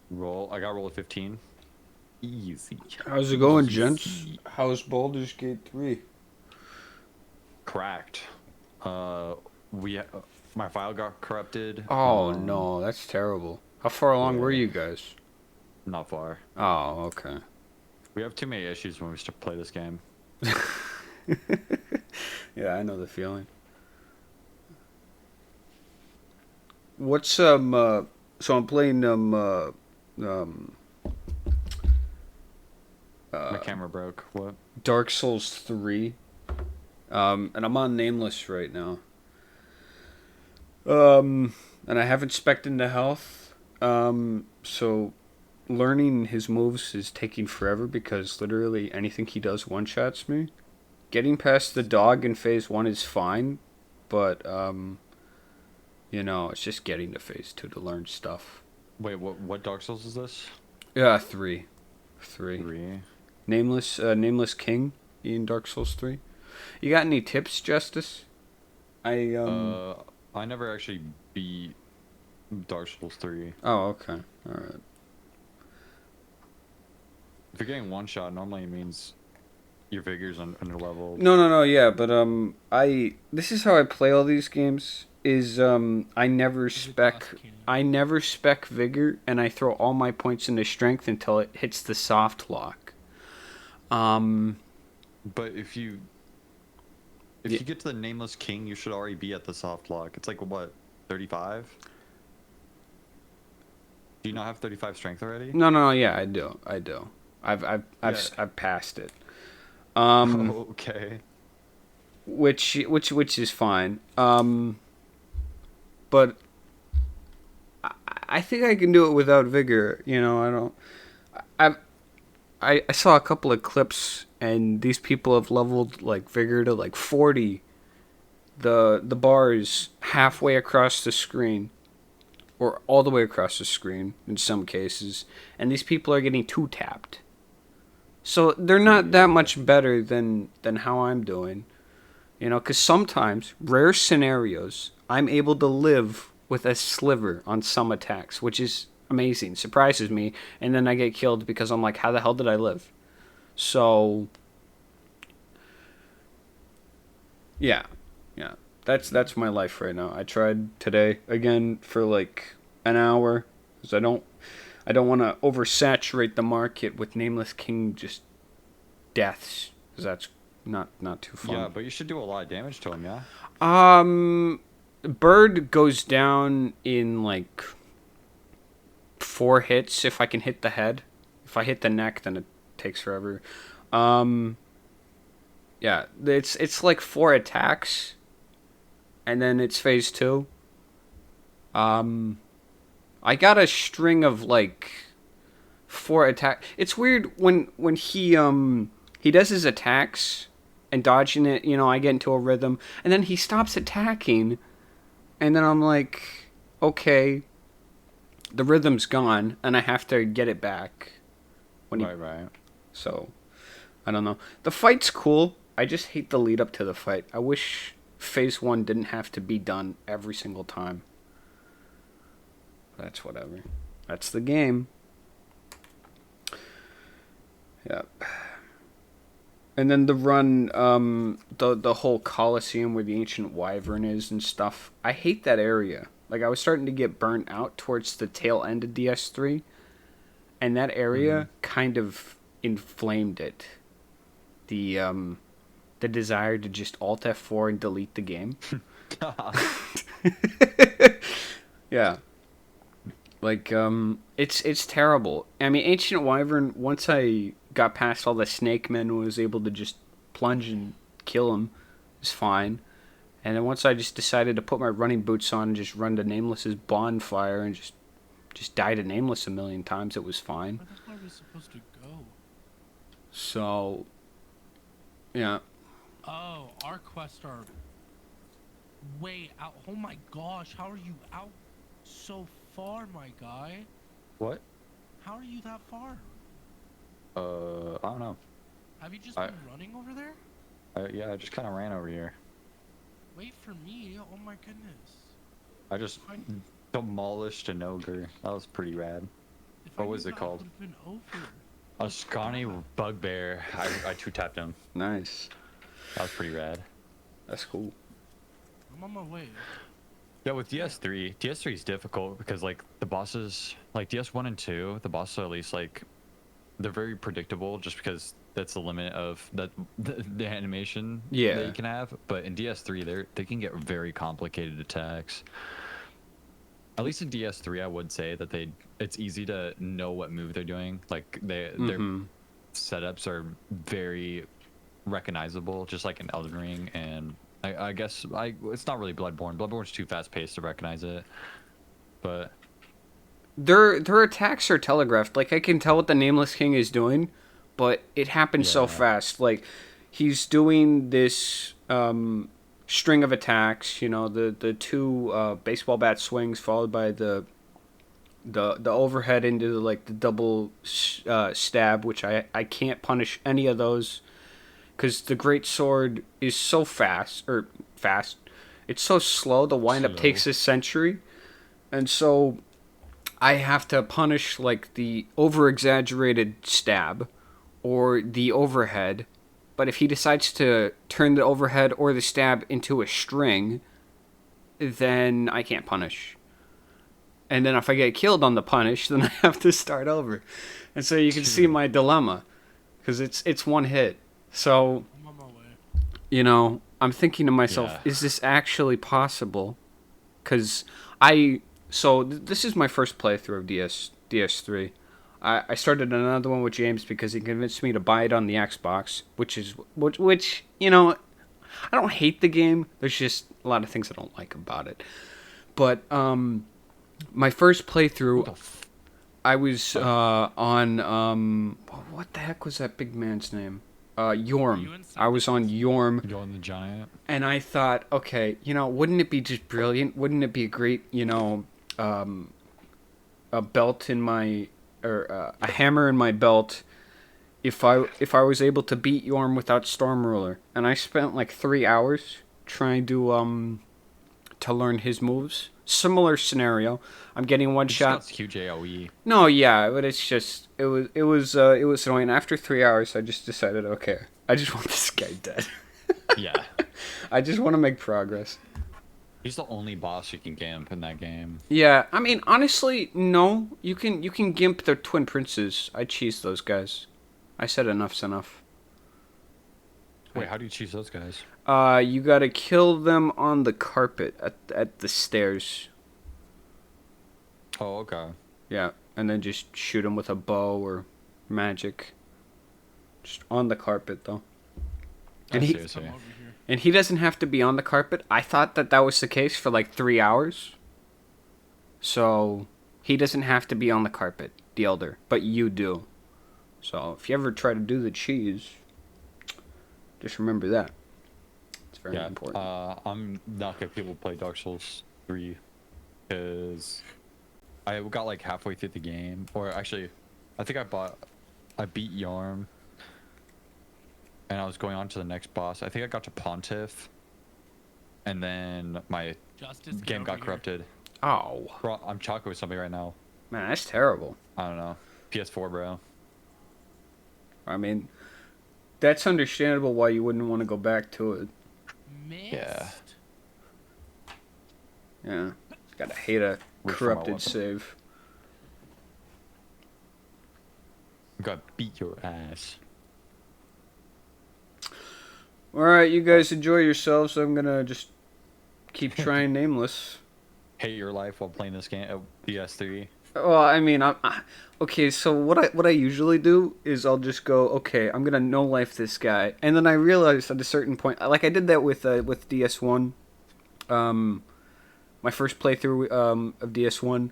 Roll. I got roll of 15. Easy. How's it going, gents? Easy. How's Baldur's Gate 3? Cracked. Uh, we my file got corrupted. Oh no, that's terrible. How far along were Yeah, you guys? not far. Oh, okay. We have too many issues when we start play this game. Yeah, I know the feeling. What's so I'm playing um My camera broke. What? Dark Souls 3. And I'm on Nameless right now. And I haven't spec'd into health. So learning his moves is taking forever because literally anything he does one-shots me. Getting past the dog in phase 1 is fine, but it's just getting to phase 2 to learn stuff. Wait, what Dark Souls is this? Yeah, 3. 3. 3. Nameless King in Dark Souls 3. You got any tips, Justice? I I never actually beat Dark Souls 3. Oh, okay. All right. If you're getting one shot, normally it means your vigor's under leveled. No, yeah, but I this is how I play all these games. Is I never spec vigor, and I throw all my points into strength until it hits the soft lock. Um, But if you y- get to the Nameless King, you should already be at the soft lock. It's like what, 35? Do you not have 35 strength already? no, yeah, I do. Yeah. I've passed it. Um, Okay. which is fine. But I think I can do it without vigor. I don't. I I saw a couple of clips, and these people have leveled like vigor to like 40. The bar is halfway across the screen, or all the way across the screen in some cases, and these people are getting two tapped. So they're not that much better than how I'm doing. Because sometimes, rare scenarios, I'm able to live with a sliver on some attacks, which is amazing, surprises me, and then I get killed because I'm like, how the hell did I live? So, yeah, yeah, that's my life right now. I tried today again for like an hour because I don't want to oversaturate the market with Nameless King just deaths because that's not too Yeah, fun. but you should do a lot of damage to him, yeah? Um, Bird goes down in like 4 hits if I can hit the head. If I hit the neck, then it takes forever. Um, yeah, it's like 4 attacks, and then it's phase 2. Um, I got a string of like 4 attack. It's weird when he does his attacks and dodging it. I get into a rhythm, and then he stops attacking, and then I'm like, okay, the rhythm's gone, and I have to get it back. When he, Right. so I don't know. The fight's cool. I just hate the lead up to the fight. I wish phase 1 didn't have to be done every single time. That's whatever. That's the game. Yeah. And then the run, the whole Coliseum where the ancient wyvern is and stuff. I hate that area. Like I was starting to get burnt out towards the tail end of DS3, and that Mm-hmm. area kind of inflamed it. The desire to just Alt F4 and delete the game. Yeah, like it's terrible. I mean, ancient wyvern. Once I got past all the snake men and was able to just plunge and kill him, is fine. And then once I just decided to put my running boots on and just run to Nameless's bonfire and just die to Nameless a million times, it was fine. Where the hell are we supposed to go? So yeah, Oh, our quests are way out. Oh my gosh, how are you out so far, my guy? What? How are you that far? I don't know. Have you just I, been running over there? yeah, I just kind of ran over here. Wait for me. Oh my goodness. I just I demolished an ogre. That was pretty rad. If What I was knew it that, called? I would've been over. A scrawny bugbear. I two tapped him. Nice. That was pretty rad. That's cool. I'm on my way. Yeah, with DS3 is difficult because like the bosses, like DS1 and 2, the bosses are at least like they're very predictable just because that's the limit of the animation Yeah. that you can have. But in DS3, they can get very complicated attacks. At least in DS3, I would say that it's easy to know what move they're doing. Like their setups are very recognizable, just like in Elden Ring. And I guess it's not really Bloodborne. Bloodborne's too fast paced to recognize it. But Their attacks are telegraphed. Like I can tell what the Nameless King is doing, but it happens so Yeah. fast. Like he's doing this string of attacks. You know, the two baseball bat swings followed by the overhead into like the double stab, which I can't punish any of those because the great sword is so fast. It's so slow. The windup Slow. takes a century, and so I have to punish like the over exaggerated stab or the overhead. But if he decides to turn the overhead or the stab into a string, then I can't punish. And then if I get killed on the punish, then I have to start over. And so you can see my dilemma, because it's one hit. So, I'm on my way. you know, I'm thinking to myself, Yeah. is this actually possible? Because this is my first playthrough of DS3. I started another one with James because he convinced me to buy it on the Xbox, which you know, I don't hate the game. There's just a lot of things I don't like about it. But my first playthrough, I was on what the heck was that big man's name? Yorm. I was on Yorm. Going the giant. And I thought, okay, you know, wouldn't it be just brilliant? Wouldn't it be a great, you know, a belt in my, or a hammer in my belt, if I was able to beat Yorm without Storm Ruler? And I spent like 3 hours trying to learn his moves. Similar scenario. I'm getting one shot. That's huge AOE. No, yeah, but it's just it was annoying. After 3 hours, I just decided, okay, I just want this guy dead. Yeah. I just want to make progress. He's the only boss you can gamp in that game. Yeah, I mean, honestly, no. You can gimp the twin princes. I cheese those guys. I said enough's enough. Wait, how do you cheese those guys? You gotta kill them on the carpet at the stairs. Oh, okay. Yeah, and then just shoot them with a bow or magic. Just on the carpet, though. And I he- see, I see. I'm over here. And he doesn't have to be on the carpet. I thought that was the case for like 3 hours. So he doesn't have to be on the carpet, the elder, but you do. So if you ever try to do the cheese, just remember that. It's very Yeah, important. I'm not gonna people play Dark Souls 3 because I got like halfway through the game, or actually, I think I beat Yarm, and I was going on to the next boss. I think I got to Pontiff, and then my Justice, get game over got here. corrupted. Oh, Bro, I'm chocolate with somebody right now. man, that's terrible. I don't know. PS4, bro. I mean, that's understandable why you wouldn't want to go back to it. Missed. Yeah. Yeah. Gotta hate a Reach for my corrupted weapon. save. I'm gonna beat your ass. Alright, you guys enjoy yourselves. I'm gonna just keep trying Nameless. Hate your life while playing this game at PS3. Well, I mean, okay. So what I usually do is I'll just go, okay, I'm gonna no life this guy, and then I realized at a certain point, like I did that with DS1, my first playthrough of DS1,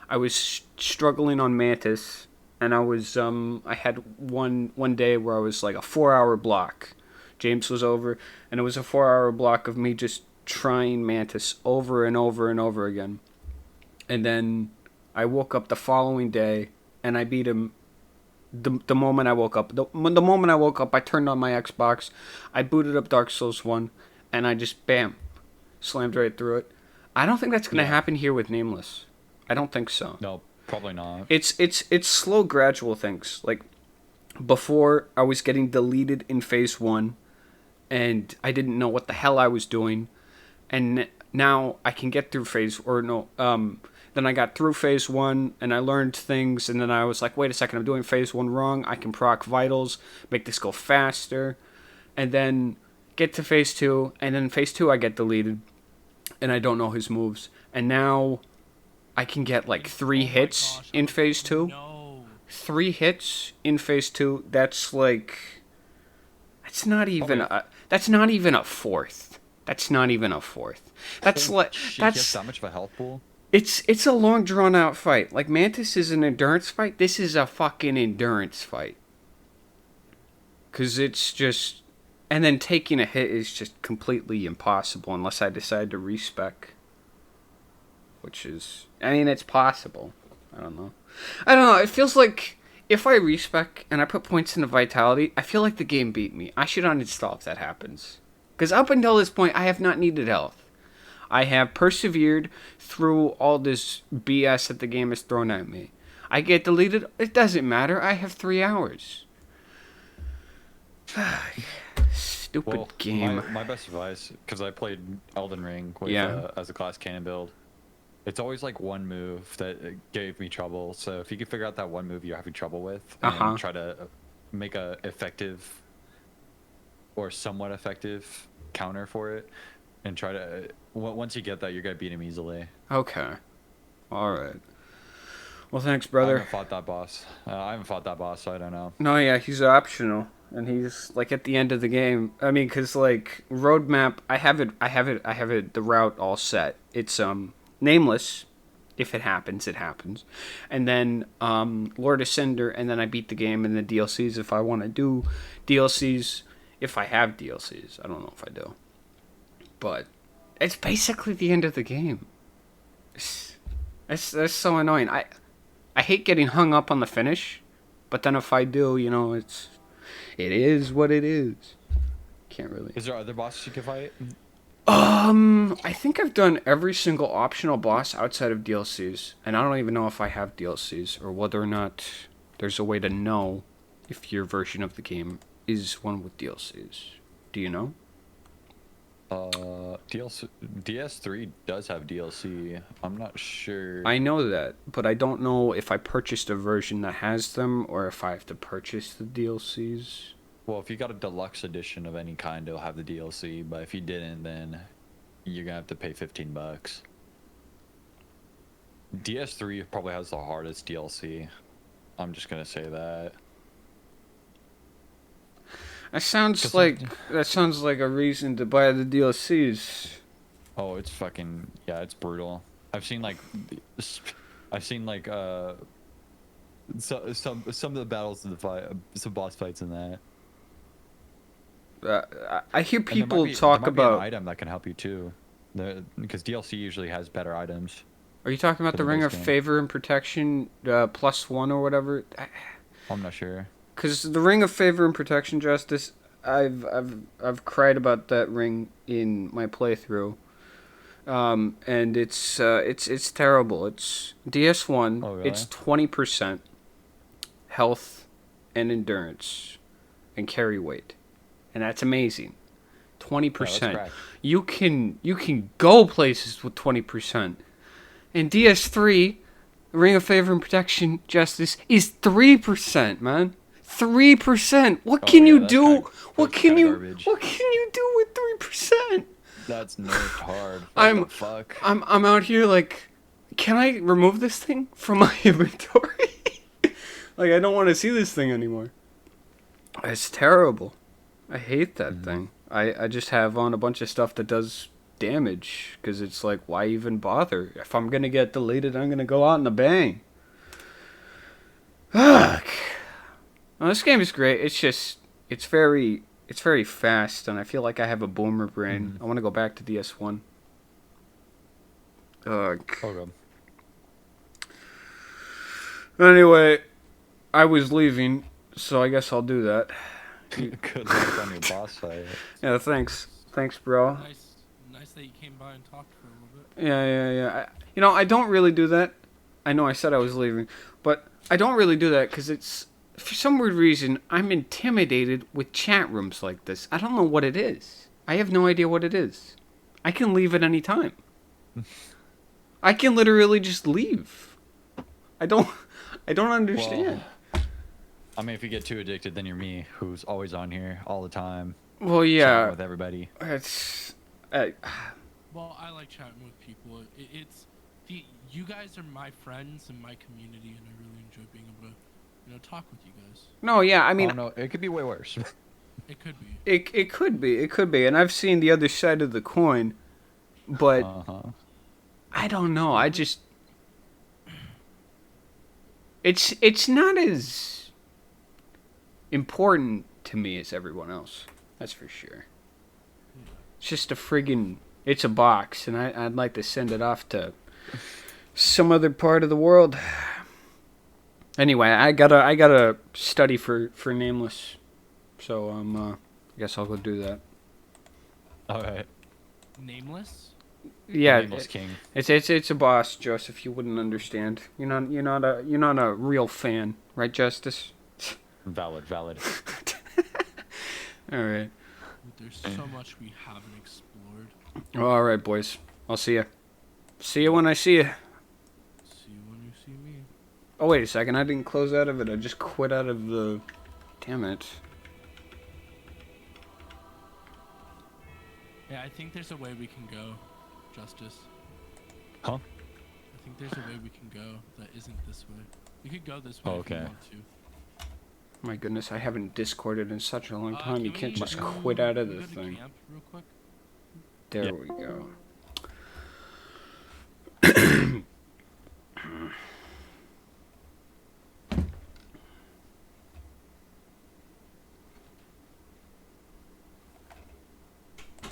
I was struggling on Mantis, and I had one day where I was like a 4-hour block. James was over, and it was a 4-hour block of me just trying Mantis over and over and over again, and then I woke up the following day and I beat him the moment I woke up. The moment I woke up, I turned on my Xbox, I booted up Dark Souls 1, and I just, bam, slammed right through it. I don't think that's gonna Yeah. happen here with Nameless. I don't think so. No, probably not. It's slow, gradual things. Like before, I was getting deleted in phase 1, and I didn't know what the hell I was doing, and now I can get through phase or no. Then I got through phase 1, and I learned things, and then I was like, wait a second, I'm doing phase 1 wrong. I can proc vitals, make this go faster, and then get to phase 2, and then phase 2 I get deleted, and I don't know his moves, and now I can get like 3 Oh my hits gosh, in phase 2. No. 3 hits in phase 2. That's like that's not even a fourth. That's not even a fourth. That's Holy like shit, he has that's that much of a health pool? it's a long drawn out fight. Like Mantis is an endurance fight. This is a fucking endurance fight. Cuz it's just and then taking a hit is just completely impossible unless I decide to respec, which is I mean it's possible. I don't know. It feels like if I respec and I put points into vitality, I feel like the game beat me. I should uninstall if that happens. Because up until this point, I have not needed health. I have persevered through all this BS that the game has thrown at me. I get deleted, it doesn't matter. I have 3 hours. Stupid Well, game. my best advice, because I played Elden Ring with, Yeah. as a glass cannon build, it's always like one move that gave me trouble. So if you can figure out that one move you're having trouble with and try to make a effective or somewhat effective counter for it, and try to once you get that, you're gonna beat him easily. Okay. Alright. Well, thanks, I brother. haven't fought that boss. I haven't fought that boss, so I don't know. No, yeah, he's optional, and he's like at the end of the game. I mean, cause like roadmap, I have it. The route all set. It's nameless. If it happens, it happens. And then Lord Ascender, and then I beat the game in the DLCs if I want to do DLCs. If I have DLCs, I don't know if I do. But it's basically the end of the game. That's so annoying. I hate getting hung up on the finish, but then if I do, you know, it is what it is. Can't really. Is there other bosses you can fight? I think I've done every single optional boss outside of DLCs, and I don't even know if I have DLCs or whether or not there's a way to know if your version of the game is one with DLCs. Do you know? DLC DS3 does have DLC. I'm not sure. I know that, but I don't know if I purchased a version that has them or if I have to purchase the DLCs. Well, if you got a deluxe edition of any kind, it'll have the DLC. But if you didn't, then you're gonna have to pay $15. DS3 probably has the hardest DLC. I'm just gonna say that. That sounds like a reason to buy the DLCs. Oh, it's fucking yeah, it's brutal. I've seen like some of the battles in the fight, some boss fights in that. I hear And people there talk might be about. an item that can help you too, because DLC usually has better items. Are you talking about for the the Ring base of game. Favor and Protection +1 or whatever? I'm not sure. Because the Ring of Favor and Protection Justice, I've cried about that ring in my playthrough, and it's terrible. It's DS1. Oh, really? It's 20% health and endurance and carry weight, and that's amazing. 20%. cracked. You can go places with 20%. And DS3, Ring of Favor and Protection Justice, is 3%, man. 3%. What Oh, can yeah, you that's do? kinda- What that's can kinda you? garbage. What can you do with 3%? That's nerfed hard. I'm- What the fuck? I'm out here like, can I remove this thing from my inventory? Like I don't want to see this thing anymore. It's terrible. I hate that thing. I just have on a bunch of stuff that does damage because it's like, why even bother? If I'm gonna get deleted, I'm gonna go out in a bang. Ugh. Well, this game is great. It's just it's very fast, and I feel like I have a boomer brain. I want to go back to DS1. Ugh. Oh, Anyway, I was leaving, so I guess I'll do that. God. Good luck on your boss fight. Yeah, thanks, bro. Nice that you came by and talked for a little bit. Yeah. I don't really do that. I know I said I was leaving, but I don't really do that because it's, for some weird reason, I'm intimidated with chat rooms like this. I don't know what it is. I have no idea what it is. I can leave at any time. I can literally just leave. I don't understand. Well, I mean, if you get too addicted, then you're me, who's always on here all the time. Well, Chatting yeah. with everybody. It's. Well, I like chatting with people. You guys are my friends and my community, and I really enjoy being able to, talk with you guys. No, yeah. I mean, Oh, no, it could be way worse. It could be. it could be, and I've seen the other side of the coin, but I don't know. I just. It's not as important to me as everyone else. That's for sure. It's just a friggin'. It's a box, and I'd like to send it off to some other part of the world. Anyway, I gotta study for Nameless, so I guess I'll go do that. All right. Nameless? Yeah, Nameless King. it's a boss, Joseph. You wouldn't understand. You're not a real fan, right, Justice? Valid. All right. There's so much we haven't explored. All right, boys. I'll see you. See you when I see you. See you when you see me. Oh, wait a second. I didn't close out of it. I just quit out of the... Damn it. Yeah, I think there's a way we can go, Justice. Huh? I think there's a way we can go that isn't this way. We could go this way if Okay. you want to. My goodness, I haven't Discorded in such a long time. Can You can't we just go- quit out of can we the go to thing. camp real quick? There Yeah. we go.